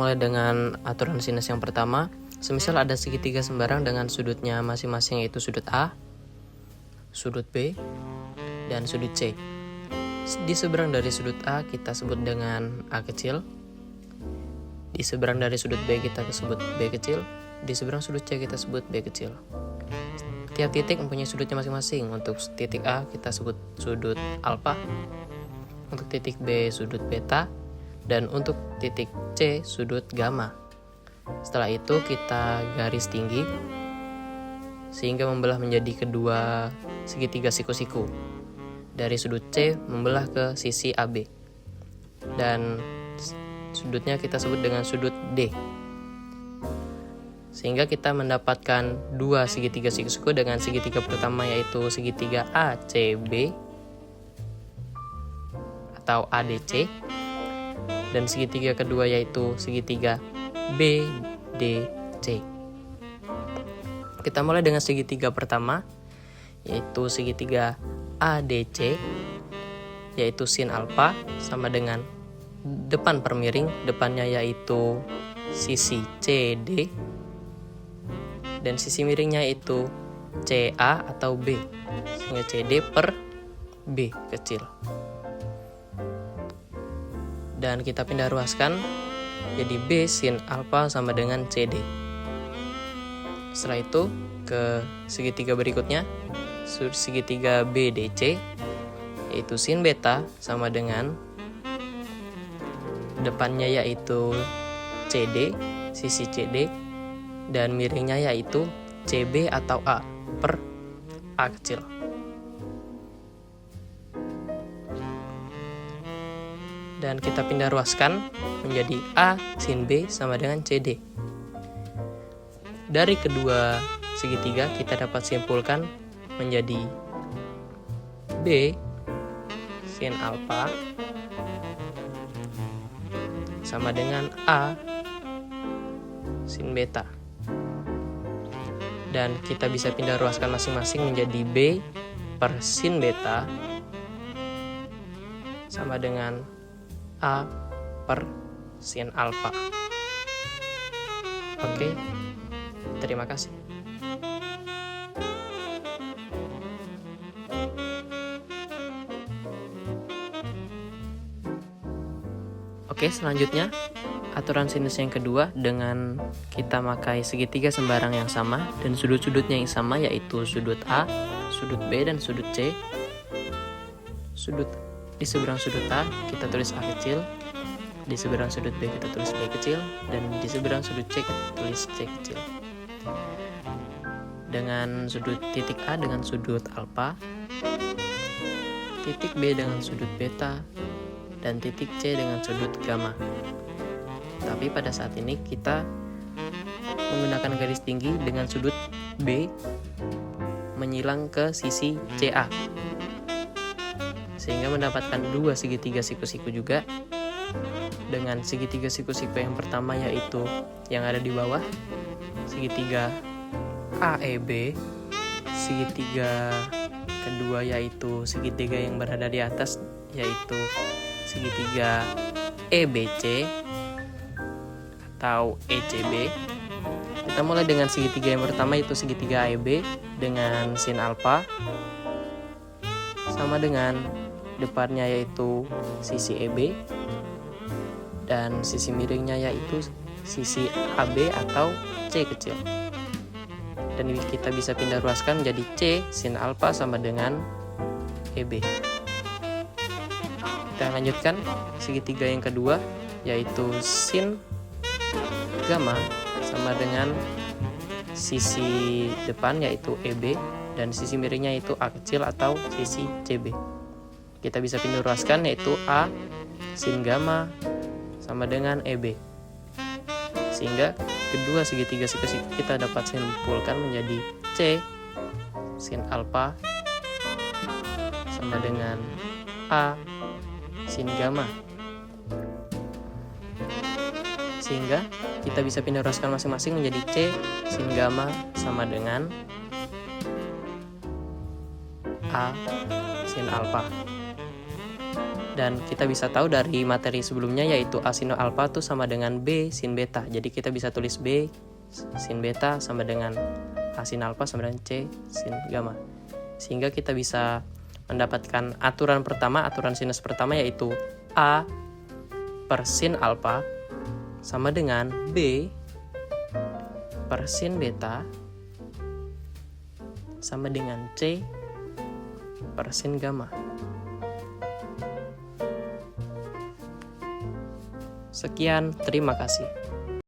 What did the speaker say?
mulai dengan aturan sinus yang pertama. Semisal ada segitiga sembarang dengan sudutnya masing-masing, yaitu sudut A, sudut B, dan sudut C. Di seberang dari sudut A kita sebut dengan A kecil. Di seberang dari sudut B kita sebut B kecil. Di seberang sudut C kita sebut B kecil. Tiap titik mempunyai sudutnya masing-masing. Untuk titik A kita sebut sudut alfa. Untuk titik B sudut beta. Dan untuk titik C sudut gamma. Setelah itu kita garis tinggi sehingga membelah menjadi kedua segitiga siku-siku. Dari sudut C membelah ke sisi AB. Dan sudutnya kita sebut dengan sudut D. Sehingga kita mendapatkan dua segitiga siku-siku dengan segitiga pertama yaitu segitiga ACB atau ADC. Dan segitiga kedua yaitu segitiga BDC. Kita mulai dengan segitiga pertama yaitu segitiga ADC, yaitu sin alfa sama dengan depan per miring, depannya yaitu sisi CD dan sisi miringnya itu CA atau B, sehingga CD per B kecil. Dan kita pindah ruaskan jadi B sin alfa sama dengan CD. Setelah itu ke segitiga berikutnya, segitiga BDC, yaitu sin beta sama dengan depannya yaitu CD, sisi CD, dan miringnya yaitu CB atau A per A kecil. Dan kita pindah ruaskan menjadi A sin B sama dengan CD. Dari kedua segitiga kita dapat simpulkan menjadi B sin alfa sama dengan A sin beta. Dan kita bisa pindah ruaskan masing-masing menjadi B per sin beta sama dengan A per sin alfa. Oke, terima kasih. Oke, selanjutnya aturan sinus yang kedua dengan kita pakai segitiga sembarang yang sama dan sudut-sudutnya yang sama, yaitu sudut A, sudut B, dan sudut C. Di seberang sudut A kita tulis A kecil, di seberang sudut B kita tulis B kecil, dan di seberang sudut C kita tulis C kecil. Dengan sudut titik A dengan sudut alfa, titik B dengan sudut beta, dan titik C dengan sudut gamma. Tapi pada saat ini kita menggunakan garis tinggi dengan sudut B menyilang ke sisi CA, sehingga mendapatkan dua segitiga siku-siku juga. Dengan segitiga siku-siku yang pertama yaitu yang ada di bawah, segitiga AEB. Segitiga kedua yaitu segitiga yang berada di atas, yaitu segitiga EBC atau ECB. Kita mulai dengan segitiga yang pertama yaitu segitiga AEB dengan sin alfa sama dengan depannya yaitu sisi EB dan sisi miringnya yaitu sisi AB atau C kecil. Dan kita bisa pindah ruaskan menjadi C sin alfa sama dengan EB. Kita lanjutkan segitiga yang kedua yaitu sin gamma sama dengan sisi depan yaitu EB dan sisi miringnya itu A kecil atau sisi CB. Kita bisa pindah ruaskan yaitu A sin gamma sama dengan EB. Sehingga kedua segitiga siku-siku kita dapat simpulkan menjadi C sin alfa sama dengan A sin gamma. Sehingga kita bisa pindah ruaskan masing-masing menjadi C sin gamma sama dengan A sin alfa. Dan kita bisa tahu dari materi sebelumnya yaitu A sin alfa itu sama dengan B sin beta. Jadi kita bisa tulis B sin beta sama dengan A sin alfa sama dengan C sin gamma. Sehingga kita bisa mendapatkan aturan pertama, aturan sinus pertama yaitu A per sin alfa sama dengan B per sin beta sama dengan C per sin gamma. Sekian, terima kasih.